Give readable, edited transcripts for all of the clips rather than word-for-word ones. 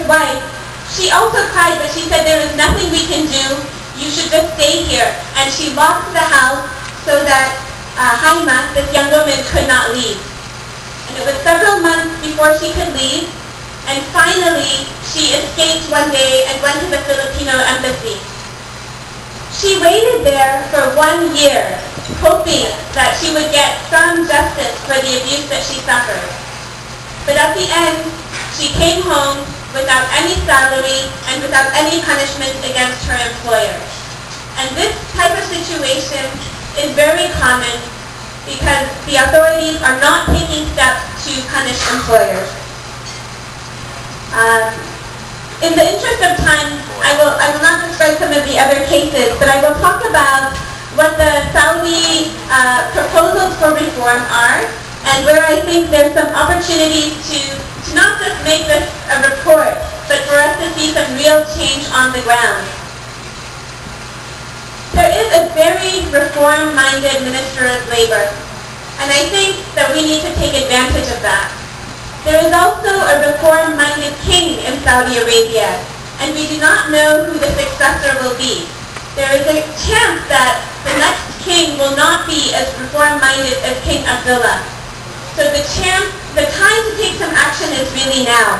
wife, she also cried, but she said, there is nothing we can do. You should just stay here. And she locked the house so that Haima, this young woman, could not leave. And it was several months before she could leave. And finally, she escaped one day and went to the Filipino embassy. She waited there for 1 year, hoping that she would get some justice for the abuse that she suffered. But at the end, she came home without any salary and without any punishment against her employer. And this type of situation is very common because the authorities are not taking steps to punish employers. In the interest of time, I will not describe some of the other cases, but I will talk about what the Saudi proposals for reform are, and where I think there's some opportunities to not just make this a report, but for us to see some real change on the ground. There is a very reform-minded Minister of Labor, and I think that we need to take advantage of that. There is also a reform-minded king in Saudi Arabia, and we do not know who the successor will be. There is a chance that the next king will not be as reform-minded as King Abdullah. So the time to take some action is really now.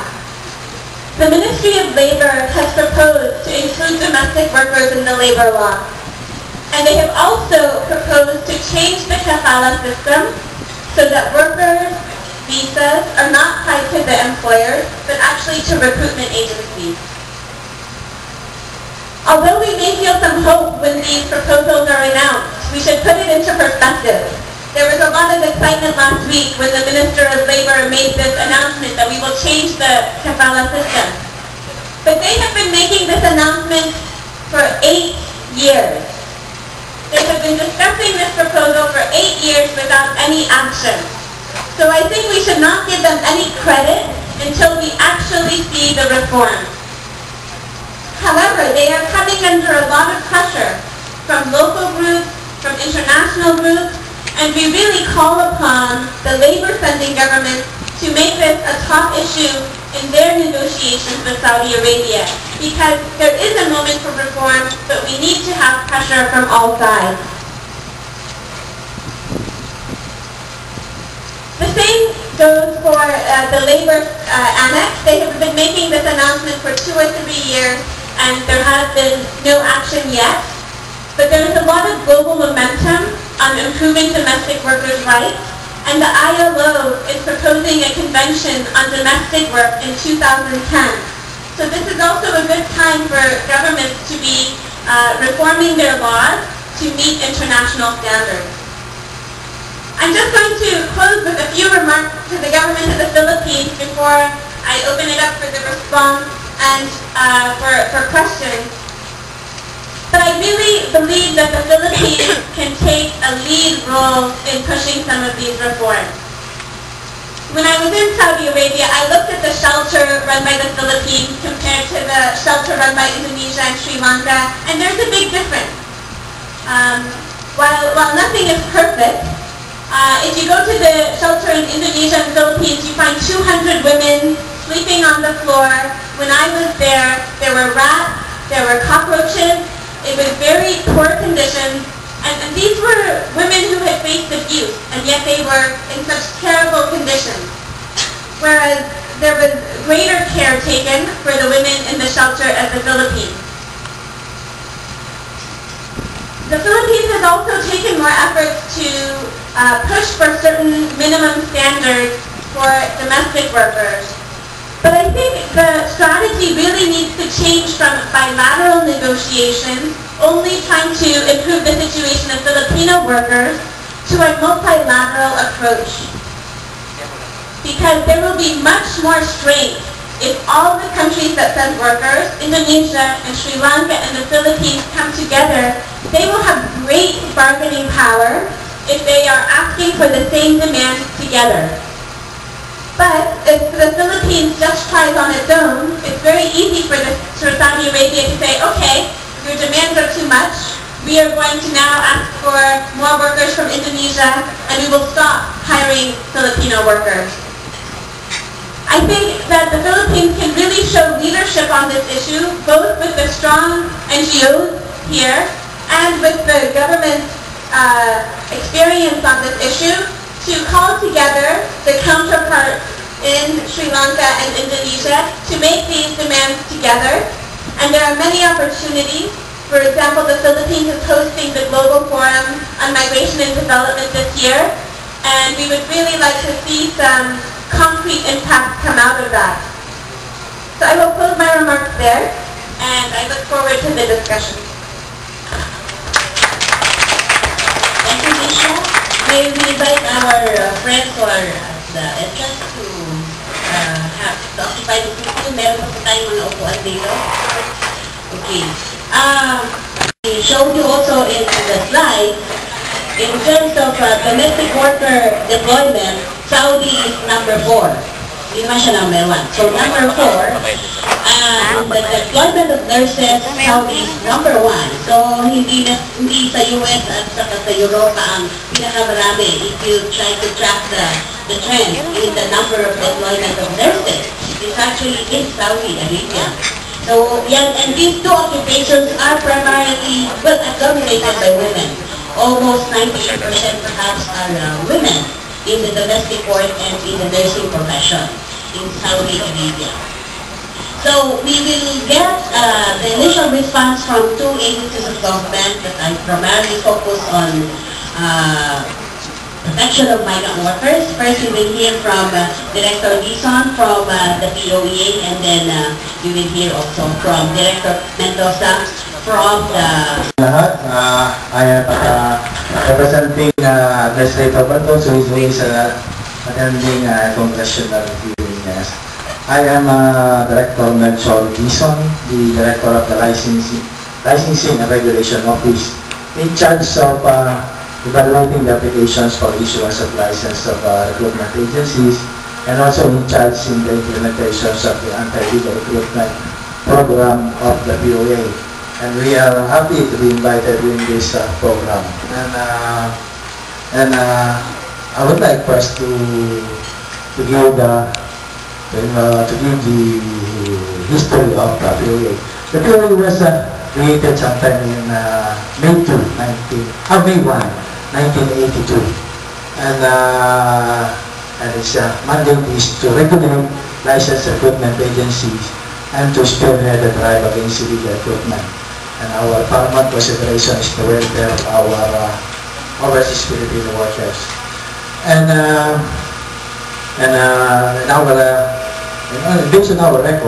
The Ministry of Labor has proposed to include domestic workers in the labor law. And they have also proposed to change the kafala system so that workers' visas are not tied to the employers, but actually to recruitment agencies. Although we may feel some hope when these proposals are announced, we should put it into perspective. There was a lot of excitement last week when the Minister of Labor made this announcement that we will change the kafala system. But they have been making this announcement for 8 years. They have been discussing this proposal for 8 years without any action. So I think we should not give them any credit until we actually see the reform. However, they are coming under a lot of pressure from local groups, from international groups, and we really call upon the labor-funding government to make this a top issue in their negotiations with Saudi Arabia, because there is a moment for reform, but we need to have pressure from all sides. The same goes for the labor annex. They have been making this announcement for 2 or 3 years, and there has been no action yet. But there is a lot of global momentum on improving domestic workers' rights, and the ILO is proposing a convention on domestic work in 2010. So this is also a good time for governments to be reforming their laws to meet international standards. I'm just going to close with a few remarks to the government of the Philippines before I open it up for the response and for questions. But I really believe that the Philippines can take a lead role in pushing some of these reforms. When I was in Saudi Arabia, I looked at the shelter run by the Philippines compared to the shelter run by Indonesia and Sri Lanka, and there's a big difference. While nothing is perfect, if you go to the shelter in Indonesia and Philippines, you find 200 women sleeping on the floor. When I was there, there were rats, there were cockroaches. It was very poor conditions. And these were women who had faced abuse, and yet they were in such terrible conditions. Whereas there was greater care taken for the women in the shelter at the Philippines. The Philippines has also taken more efforts to push for certain minimum standards for domestic workers. But I think the strategy really needs to change from bilateral negotiations, only trying to improve the situation of Filipino workers, to a multilateral approach. Because there will be much more strength if all the countries that send workers, Indonesia and Sri Lanka and the Philippines, come together. They will have great bargaining power if they are asking for the same demands together. But if the Philippines just tries on its own, it's very easy for Saudi Arabia to say, okay, your demands are too much. We are going to now ask for more workers from Indonesia, and we will stop hiring Filipino workers. I think that the Philippines can really show leadership on this issue, both with the strong NGOs here and with the government's experience on this issue, to call together the counterparts in Sri Lanka and Indonesia to make these demands together. And there are many opportunities. For example, the Philippines is hosting the Global Forum on Migration and Development this year, and we would really like to see some concrete impact come out of that. So I will close my remarks there, and I look forward to the discussion. Thank you, Misha. May we invite our friends who are at the entrance to occupy the people. Meron pa po tayong mga upuan dito. Okay. We showed you also in the slide, in terms of domestic worker deployment, Saudi is number 4. Hindi naman siya number 1. So number 4, in the deployment of nurses, Saudi is number 1. So hindi sa US at saka sa Europa ang pinakamarami if you try to track the trend in the number of deployment of nurses. It's actually in Saudi Arabia. So, and these two occupations are primarily, well, dominated by women. Almost 98% perhaps are women in the domestic work and in the nursing profession in Saudi Arabia. So, we will get the initial response from two agencies of government that are primarily focused on protection of migrant workers. First, we will hear from Director Dizon from the POEA, and then we will hear also from Director Mendoza from the... I am representing Administrator Bantos, who is attending congressional hearing. Yes. I am Director Mendoza Dizon, the Director of the Licensing and Regulation Office, in charge of evaluating the applications for issuance of license of recruitment agencies, and also in charge in the implementations of the anti-illegal recruitment program of the POA. And we are happy to be invited in this program. And I would like first to give the history of the POA. The POA was created sometime in May 1, 1982, and its mandate is to regulate licensed recruitment agencies and to spearhead the drive against illegal recruitment. And our paramount consideration is the welfare of our overseas Filipino workers. And based on our record,